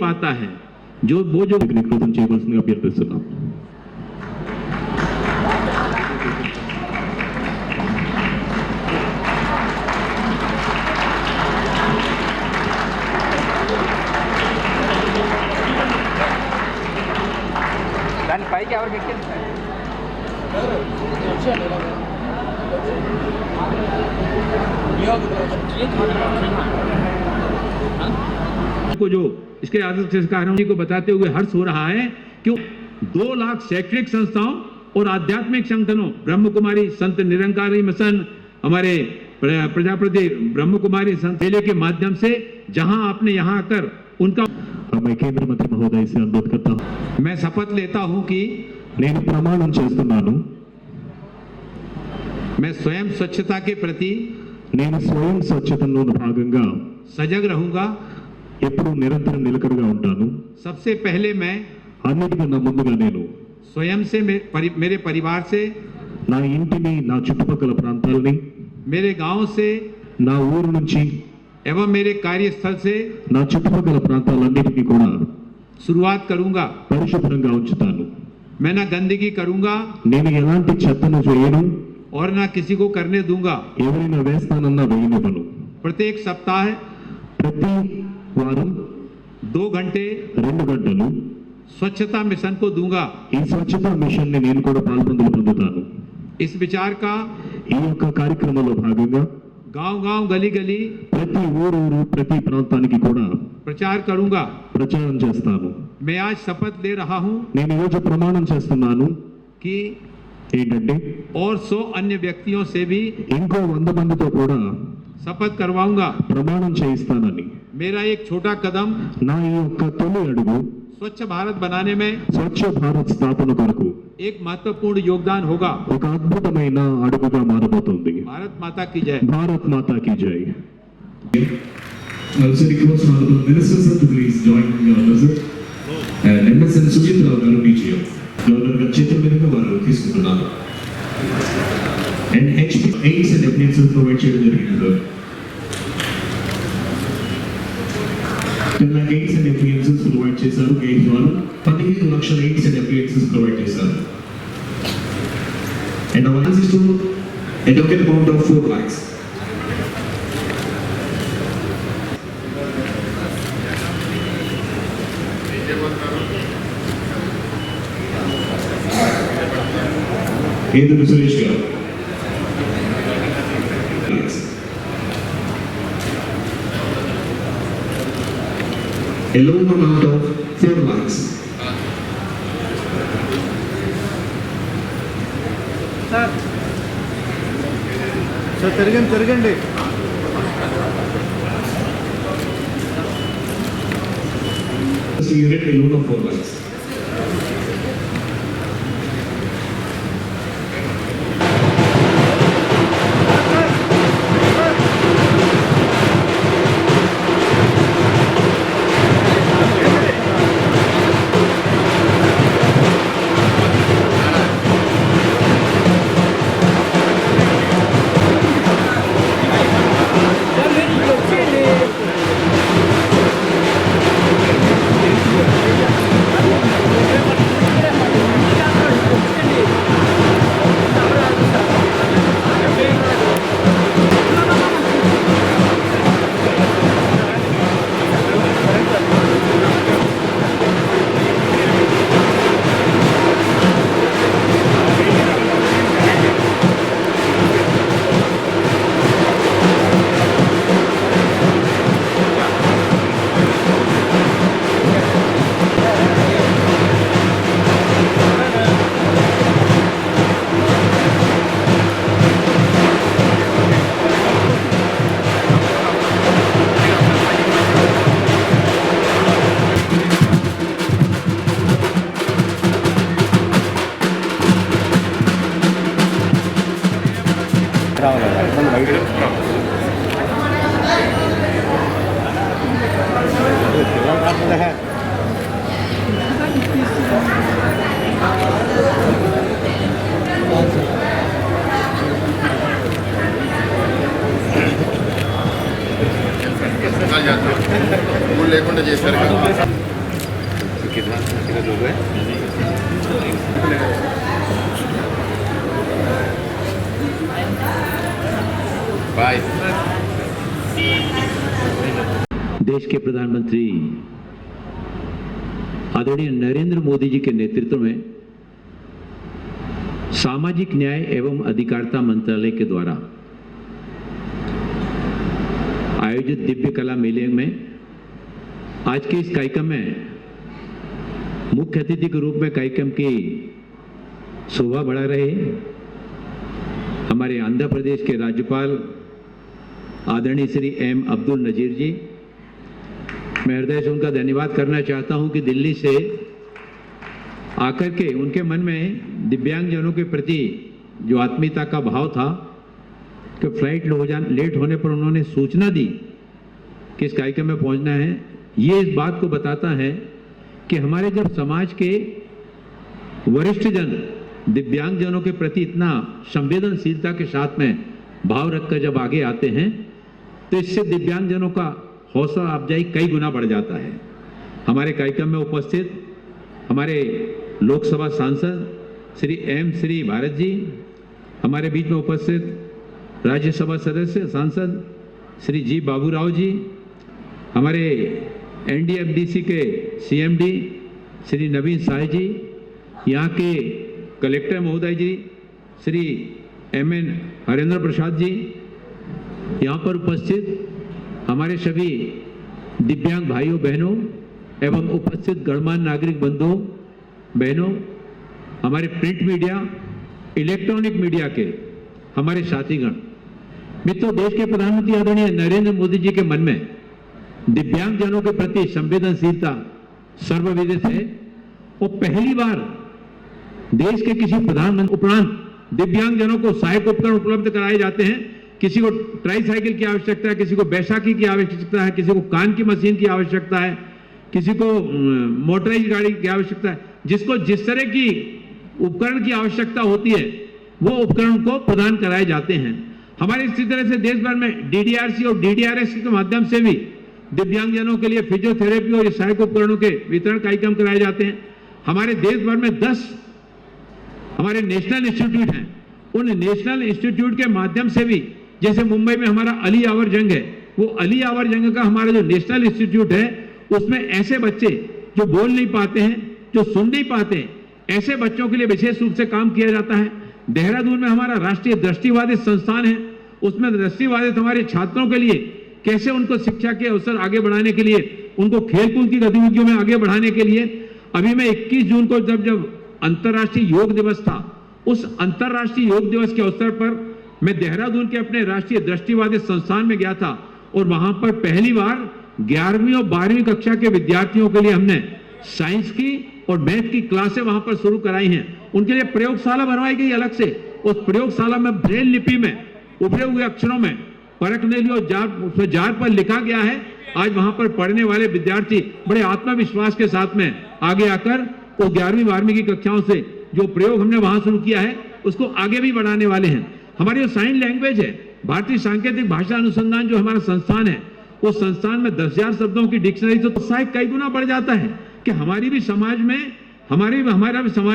पाता है जो वो जो कृతం చేయవలసిందిగా అభ్యర్థిస్తున్నాం. దాని పైకి ఎవరికి ఎక్కింది को जो इसके आदर्श को बताते हुए हर्ष हो रहा है कि 2 लाख शैक्षणिक संस्थाओं और आध्यात्मिक संगठनों ब्रह्म कुमारी संत निरंकारी मिशन हमारे प्रजापति ब्रह्म कुमारी संत के माध्यम से जहां आपने यहां आकर उनका मैं केंद्र मंत्री महोदय से अनुरोध करता हूं. मैं शपथ लेता हूं कि నేను ప్రమాణం చేస్తున్నాను. मैं स्वयं स्वच्छता के प्रति నేను స్వయం స్వచ్ఛతలో భాగంగా सजग रहूंगा. ఎప్పుడూ నిరంతరం నిలకడగా ఉంటాను. सबसे पहले मैं అన్నిటికన్నా ముందుగా నేను स्वयं से मेरे परिवार से నా ఇంటిని నా చుట్టుపక్కల ప్రాంతాలని मेरे गांव से నా ఊరు నుంచి एवं मेरे कार्यस्थल से నా చుట్టుపక్కల ప్రాంతాలన్నిటికీ కూడా शुरुआत करूंगा. పరిశుభ్రంగా ఉంచుతాను. मैं ना गंदगी करूंगा నేను ఎలాంటి చెత్తను చేయను. और ना किसी को करने दूंगा. ఎవరైనా వేస్తానన్నా వేయనివ్వను. प्रत्येक सप्ताह ప్రతి వారం 2 घंटे 2 గంటలు स्वच्छता मिशन को दूंगा. ఈ స్వచ్ఛతా మిషన్ ని నేను కూడా పొందుతాను. इस विचार का ఈ యొక్క కార్యక్రమంలో భాగంగా गांव-गांव गली-गली ప్రతి ఊరు ప్రతి ప్రాంతానికి కూడా प्रचार करूंगा. ప్రచారం చేస్తాను. मैं आज शपथ ले रहा हूं నేను ఈ రోజు ప్రమాణం చేస్తున్నాను कि ఏంటంటే और 100 अन्य व्यक्तियों से भी ఇంకో 100 మందితో కూడా शपथ करवाऊंगा. ప్రమాణం చేయిస్తానని. मेरा एक छोटा कदम నా ఈ యొక్క తొలి అడుగు स्वच्छ भारत बनाने में స్వచ్ఛ భారత్ స్థాపన కొరకు एक महत्वपूर्ण योगदान होगा. ఒక అద్భుతమైన అడుగుగా మారబోతోంది. भारत माता की जय. భారత్ మాతా కీ జై. Also request honorable ministers to please join your visit. And MSN Sujitra garu PGO. Governor గారి చేతుల మీదుగా వారు తీసుకుంటున్నారు. And HP aids and appliances provide చేయడం జరిగింది. 10 lakh aids and appliances provide చేశారు. గేట్ వారు 15 లక్షల aids and appliances provide చేశారు. And our is to a total amount of 4 lakhs. Kendra Suresh garu. A loan amount of 4 lakhs. Sir తిరగండి Unit a loan of 4 lakhs. లేకుండా చేశారు. Bye. देश के प्रधानमंत्री आदरणीय नरेंद्र मोदी जी के नेतृत्व में सामाजिक न्याय एवं अधिकारिता मंत्रालय के द्वारा आयोजित दिव्य कला मेले में आज के इस कार्यक्रम में मुख्य अतिथि के रूप में कार्यक्रम की शोभा बढ़ा रहे हमारे आंध्र प्रदेश के राज्यपाल आदरणीय श्री एम अब्दुल नजीर जी। मैं हृदय से उनका धन्यवाद करना चाहता हूं कि दिल्ली से आकर के उनके मन में दिव्यांगजनों के प्रति जो आत्मीयता का भाव था कि फ्लाइट लेट होने पर उन्होंने सूचना दी कि इस कार्यक्रम में पहुंचना है। ये इस बात को बताता है कि हमारे जब समाज के वरिष्ठ जन दिव्यांगजनों के प्रति इतना संवेदनशीलता के साथ में भाव रखकर जब आगे आते हैं तो इससे दिव्यांगजनों का हौसला अफजाई कई गुना बढ़ जाता है। हमारे कार्यक्रम में उपस्थित हमारे लोकसभा सांसद श्री भारत जी, हमारे बीच में उपस्थित राज्यसभा सदस्य सांसद श्री जी बाबूराव जी, हमारे एनडीएफडीसी के सीएमडी श्री नवीन साय जी, यहाँ के कलेक्टर महोदय जी श्री एमएन हरेंद्र प्रसाद जी, यहाँ पर उपस्थित हमारे सभी दिव्यांग भाइयों बहनों एवं उपस्थित गणमान्य नागरिक बंधुओं बहनों, हमारे प्रिंट मीडिया इलेक्ट्रॉनिक मीडिया के हमारे साथीगण मित्रों, देश के प्रधानमंत्री आदरणीय नरेंद्र मोदी जी के मन में दिव्यांगजनों के प्रति संवेदनशीलता सर्वविदित है और पहली बार देश के किसी प्रधानमंत्री उपरांत दिव्यांगजनों को सहायक उपकरण उपलब्ध कराए जाते हैं। किसी को ट्राईसाइकिल की आवश्यकता है, किसी को बैसाखी की आवश्यकता है, किसी को कान की मशीन की आवश्यकता है, किसी को मोटराइज गाड़ी की आवश्यकता है। जिसको जिस तरह की उपकरण की आवश्यकता होती है वो उपकरण को प्रदान कराए जाते हैं। हमारे इसी तरह से देश भर में डीडीआरसी और डीडीआरएस के माध्यम से भी दिव्यांगजनों के लिए फिजियोथेरेपी और सहायक उपकरणों के वितरण कार्यक्रम कराए जाते हैं। हमारे देश भर में 10 हमारे नेशनल इंस्टीट्यूट हैं। उन नेशनल इंस्टीट्यूट के माध्यम से भी, जैसे मुंबई में हमारा अली यावर जंग है, वो अली यावर जंग का हमारा जो नेशनल इंस्टीट्यूट है उसमें ऐसे बच्चे जो बोल नहीं पाते हैं, जो सुन नहीं पाते हैं, ऐसे बच्चों के लिए विशेष रूप से काम किया जाता है। देहरादून में हमारा राष्ट्रीय दृष्टिबाधित संस्थान है, उसमें दृष्टिबाधित हमारे छात्रों के लिए कैसे उनको शिक्षा के अवसर आगे बढ़ाने के लिए, उनको खेलकूद की गतिविधियों में आगे बढ़ाने के लिए, अभी मैं 21 जून को जब अंतर्राष्ट्रीय योग दिवस था, उस अंतर्राष्ट्रीय योग दिवस के अवसर पर मैं देहरादून के अपने राष्ट्रीय दृष्टिबाधित संस्थान में गया था और वहां पर पहली बार 11वीं और 12वीं कक्षा के विद्यार्थियों के लिए हमने साइंस की और मैथ की क्लासें वहां पर शुरू कराई हैं। उनके लिए प्रयोगशाला बनवाई गई अलग से। उस प्रयोगशाला में ब्रेल लिपि में उभरे हुए अक्षरों में परखने लिए और जार पर लिखा गया है। आज वहां पर पढ़ने वाले विद्यार्थी बड़े आत्मविश्वास के साथ में आगे आकर वो 11वीं 12वीं की कक्षाओं से जो प्रयोग हमने वहां शुरू किया है उसको आगे भी बढ़ाने वाले हैं। हमारी जो साइन लैंग्वेज है, भारतीय सांकेतिक भाषा अनुसंधान जो हमारा संस्थान है, उस संस्थान में 10,000 शब्दों की डिक्शनरी तो उत्साह कई गुना बढ़ जाता है कि हमारा भी समाज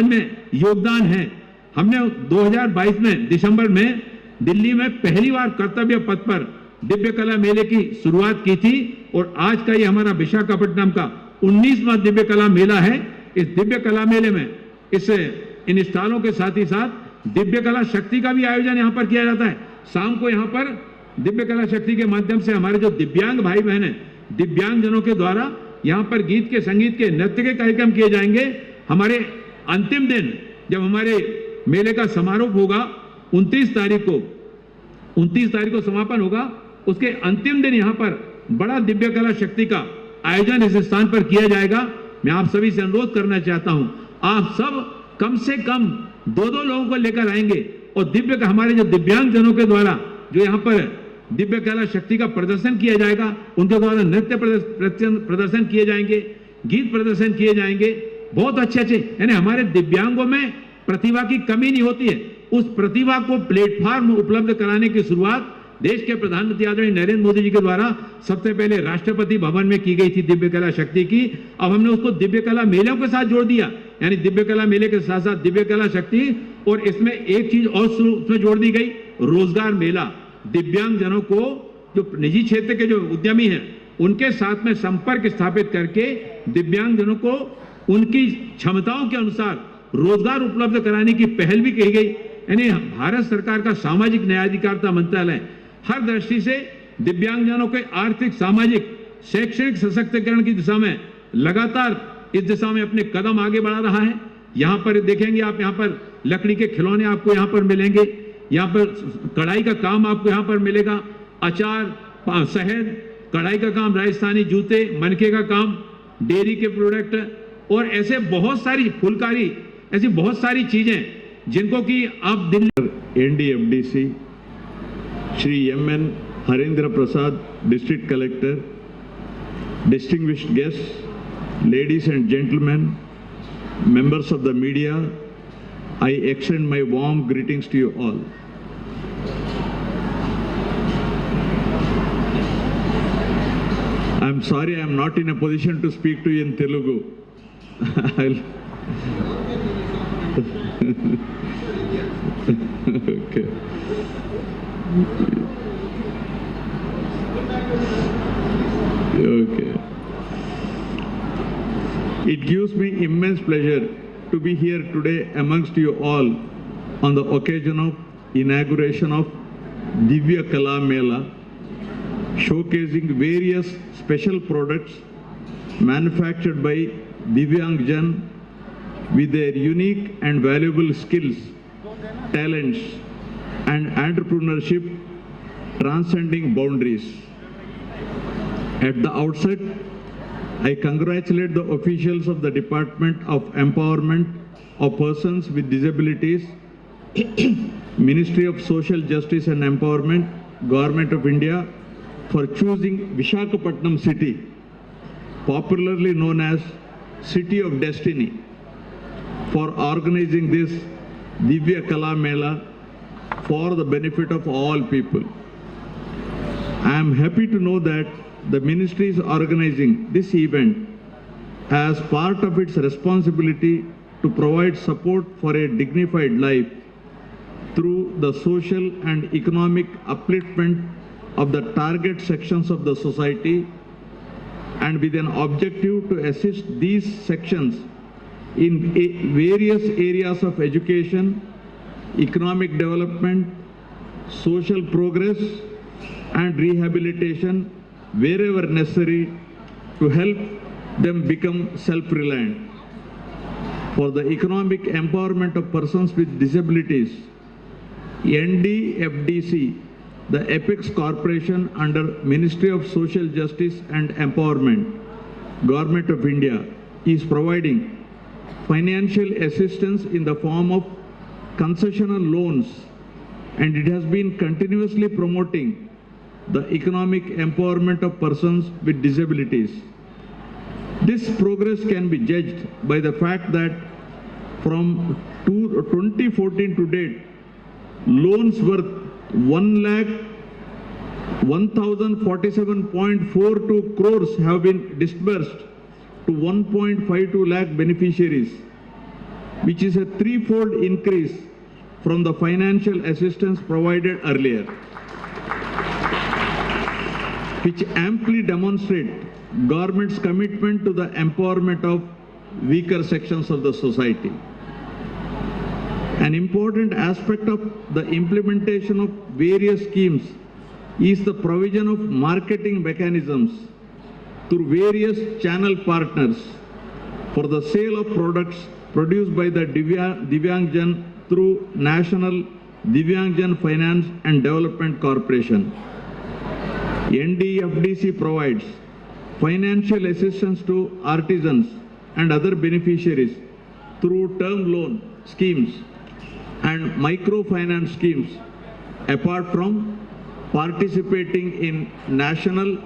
में योगदान है। हमने 2022 में दिसंबर में दिल्ली में पहली बार कर्तव्य पथ पर दिव्य कला मेले की शुरुआत की थी और आज का ये हमारा विशाखापट्टनम का 19वां दिव्य कला मेला है। इस दिव्य कला मेले में इन स्टॉलों के साथ ही साथ दिव्य कला शक्ति का भी आयोजन यहाँ पर किया जाता है। शाम को यहाँ पर दिव्य कला शक्ति के माध्यम से हमारे जो दिव्यांग भाई बहन हैं, दिव्यांगजनों के द्वारा यहाँ पर गीत के, संगीत के, नृत्य के कार्यक्रम किए जाएंगे। हमारे अंतिम दिन जब हमारे मेले का समारोह होगा 29 तारीख को समापन होगा, उसके अंतिम दिन यहाँ पर बड़ा दिव्य कला शक्ति का आयोजन इस स्थान पर किया जाएगा। मैं आप सभी से अनुरोध करना चाहता हूं, आप सब कम से कम 2-2 लोगों को लेकर आएंगे और हमारे जो दिव्यांगजनों के द्वारा जो यहाँ पर दिव्य कला शक्ति का प्रदर्शन किया जाएगा, उनके द्वारा नृत्य प्रदर्शन किए जाएंगे, गीत प्रदर्शन किए जाएंगे, बहुत अच्छे यानी हमारे दिव्यांगों में प्रतिभा की कमी नहीं होती है। उस प्रतिभा को प्लेटफॉर्म उपलब्ध कराने की शुरुआत देश के प्रधानमंत्री आदरणीय नरेंद्र मोदी जी के द्वारा सबसे पहले राष्ट्रपति भवन में की गई थी दिव्य कला शक्ति की। अब हमने उसको दिव्य कला मेलों के साथ जोड़ दिया यानी दिव्य कला मेले के साथ साथ दिव्य कला शक्ति, और इसमें एक चीज और उसमें जोड़ दी गई, रोजगार मेला। दिव्यांग जनों को, जो निजी क्षेत्र के जो उद्यमी हैं, उनके साथ में संपर्क स्थापित करके दिव्यांग जनों को उनकी क्षमताओं के अनुसार रोजगार उपलब्ध कराने की पहल भी की गई। यानी भारत सरकार का सामाजिक न्याय अधिकारिता मंत्रालय हर दृष्टि से दिव्यांगजनों के आर्थिक, सामाजिक, शैक्षणिक सशक्तिकरण की दिशा में लगातार इस दिशा में अपने कदम आगे बढ़ा रहा है। यहाँ पर देखेंगे आप, यहाँ पर लकड़ी के खिलौने आपको यहाँ पर मिलेंगे, यहाँ पर कढ़ाई का काम आपको यहाँ पर मिलेगा, अचार, शहद, कढ़ाई का काम, राजस्थानी जूते, मनके का काम, डेयरी के प्रोडक्ट और ऐसे बहुत सारी फुलकारी, ऐसी बहुत सारी चीजें जिनको कि आप Delhi NDFDC, Shri M.N. Harendra Prasad, District Collector, distinguished guests, ladies and gentlemen, members of the media, I extend my warm greetings to you all. I'm sorry I'm not in a position to speak to you in Telugu. Okay. Okay. It gives me immense pleasure to be here today amongst you all on the occasion of inauguration of Divya Kala Mela, showcasing various special products manufactured by Divyangjan with their unique and valuable skills, talents, and entrepreneurship transcending boundaries. At the outset, I congratulate the officials of the Department of Empowerment of Persons with Disabilities, Ministry of Social Justice and Empowerment, Government of India, for choosing Visakhapatnam city, popularly known as City of Destiny, for organizing this Divya Kala Mela for the benefit of all people. I am happy to know that the ministry is organizing this event as part of its responsibility to provide support for a dignified life through the social and economic upliftment of the target sections of the society, and with an objective to assist these sections in various areas of education, economic development, social progress, and rehabilitation wherever necessary to help them become self-reliant. For the economic empowerment of persons with disabilities, NDFDC, the Apex Corporation under Ministry of Social Justice and Empowerment, Government of India, is providing financial assistance in the form of concessional loans, and it has been continuously promoting the economic empowerment of persons with disabilities. This progress can be judged by the fact that from 2014 to date, loans worth 1,147.42 crores have been disbursed to 1.52 lakh beneficiaries, which is a threefold increase from the financial assistance provided earlier, which amply demonstrate government's commitment to the empowerment of weaker sections of the society. An important aspect of the implementation of various schemes is the provision of marketing mechanisms through various channel partners for the sale of products produced by the Divyangjan through National Divyangjan Finance and Development Corporation. NDFDC provides financial assistance to artisans and other beneficiaries through term loan schemes and microfinance schemes, apart from participating in national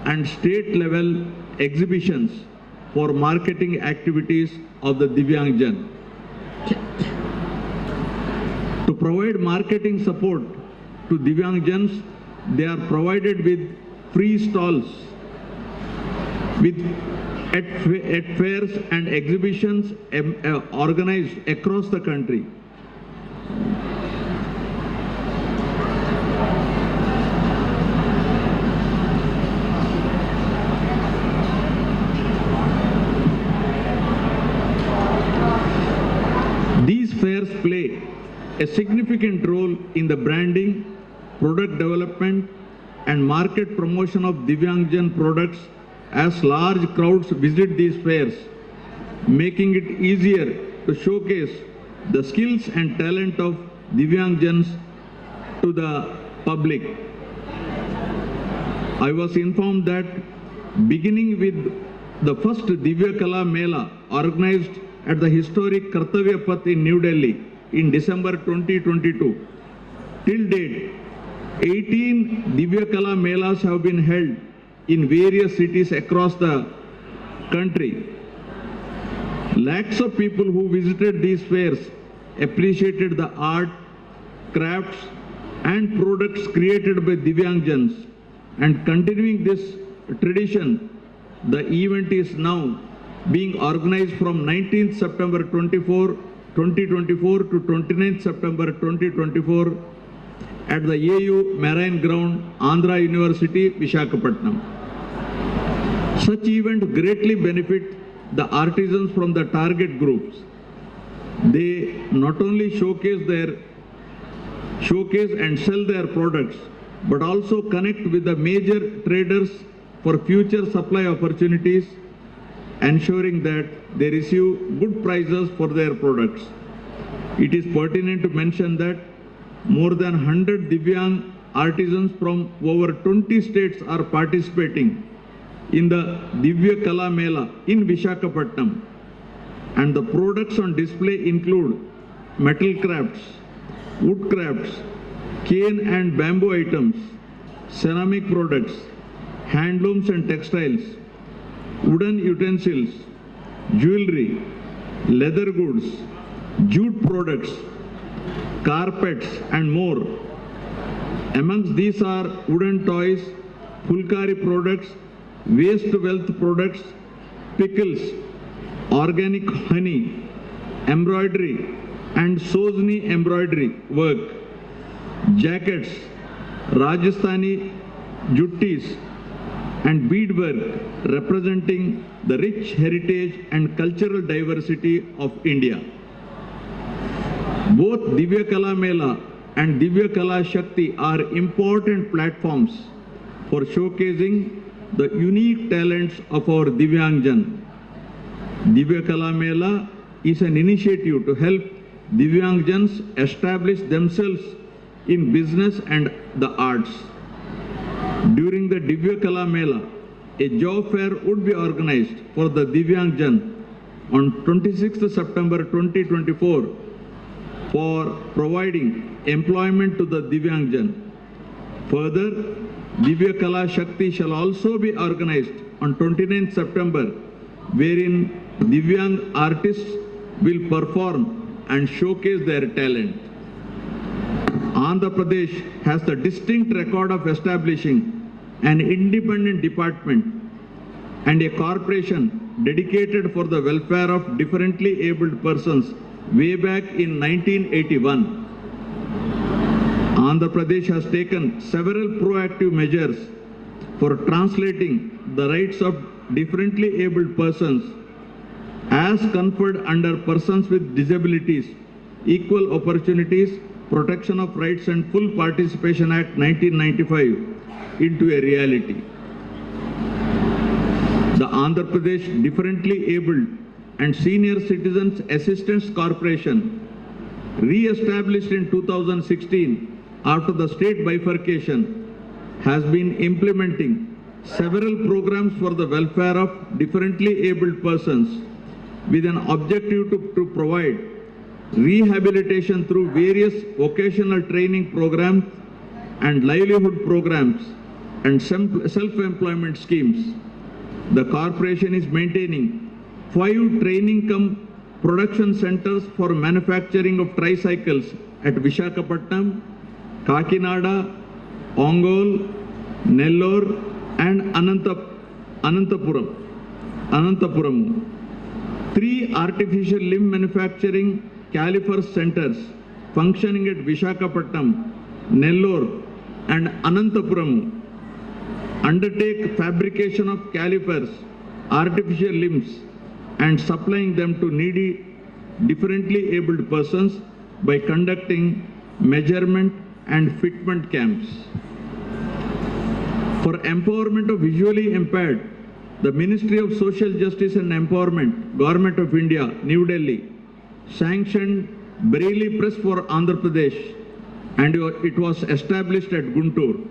and state level exhibitions for marketing activities of the Divyangjan. To provide marketing support to Divyangjans, they are provided with free stalls with at fairs and exhibitions organized across the country. These fairs play a significant role in the branding, product development, and market promotion of Divyangjan products as large crowds visit these fairs, making it easier to showcase the skills and talent of Divyangjans to the public. I was informed that beginning with the first Divya Kala Mela organized at the historic Kartavya Path in New Delhi in December 2022, till date, 18 Divya Kala Melas have been held in various cities across the country. Lakhs of people who visited these fairs appreciated the art, crafts, and products created by Divyangjans. And continuing this tradition, the event is now being organized from 19th September 2024 to 29th September 2024 at the AU Marine Ground, Andhra University, Visakhapatnam. Such events greatly benefit the artisans from the target groups. They not only showcase and sell their products, but also connect with the major traders for future supply opportunities, ensuring that they receive good prices for their products. It is pertinent to mention that more than 100 Divyang artisans from over 20 states are participating in the Divya Kala Mela in Visakhapatnam, and the products on display include metal crafts, wood crafts, cane and bamboo items, ceramic products, handlooms and textiles, wooden utensils, jewelry, leather goods, jute products, carpets and more. Amongst these are wooden toys, Fulkari products, waste to wealth products, pickles, organic honey, embroidery and Sozni embroidery work, jackets, Rajasthani juttis and beadwork representing the rich heritage and cultural diversity of India. Both Divya Kala Mela and Divya Kala Shakti are important platforms for showcasing the unique talents of our Divyangjan. Divya Kala Mela is an initiative to help Divyangjans establish themselves in business and the arts. During the Divya Kala Mela, a job fair would be organized for the Divyangjan on 26th September 2024 for providing employment to the Divyangjan. Further, Divya Kala Shakti shall also be organized on 29th September, wherein Divyang artists will perform and showcase their talent. Andhra Pradesh has the distinct record of establishing an independent department and a corporation dedicated for the welfare of differently abled persons way back in 1981. Andhra Pradesh has taken several proactive measures for translating the rights of differently abled persons as conferred under Persons with Disabilities, Equal Opportunities, Protection of Rights and Full Participation Act 1995 into a reality. The Andhra Pradesh Differently Abled and Senior Citizens Assistance Corporation, re-established in 2016 after the state bifurcation, has been implementing several programs for the welfare of differently abled persons with an objective to provide rehabilitation through various vocational training programs and livelihood programs and self-employment schemes. The corporation is maintaining 5 training production centers for manufacturing of tricycles at Visakhapatnam, Kakinada, Ongole, Nellore and Anantapuram. Anantapuram. 3 artificial limb manufacturing caliper centers functioning at Visakhapatnam, Nellore and Anantapuram undertake fabrication of calipers, artificial limbs and supplying them to needy, differently abled persons by conducting measurement and fitment camps. For empowerment of visually impaired, the Ministry of Social Justice and Empowerment, Government of India, New Delhi, sanctioned Braille Press for Andhra Pradesh and it was established at Guntur.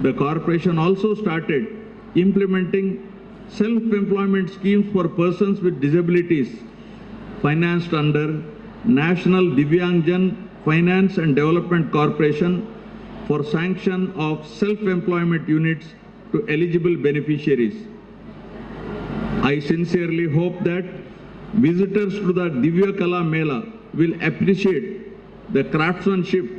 The corporation also started implementing self-employment schemes for persons with disabilities financed under National Divyangjan Finance and Development Corporation for sanction of self-employment units to eligible beneficiaries. I sincerely hope that visitors to the Divya Kala Mela will appreciate the craftsmanship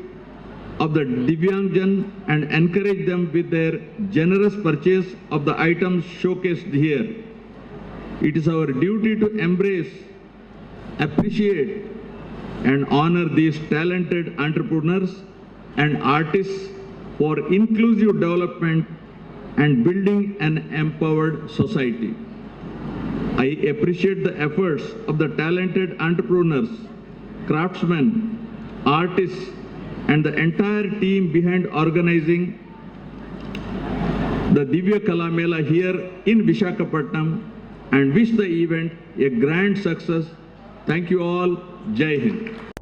of the Divyangjan and encourage them with their generous purchase of the items showcased here. It is our duty to embrace, appreciate and honor these talented entrepreneurs and artists for inclusive development and building an empowered society. I appreciate the efforts of the talented entrepreneurs, craftsmen, artists, and the entire team behind organizing the Divya Kala Mela here in Visakhapatnam and wish the event a grand success. Thank you all. Jai Hind.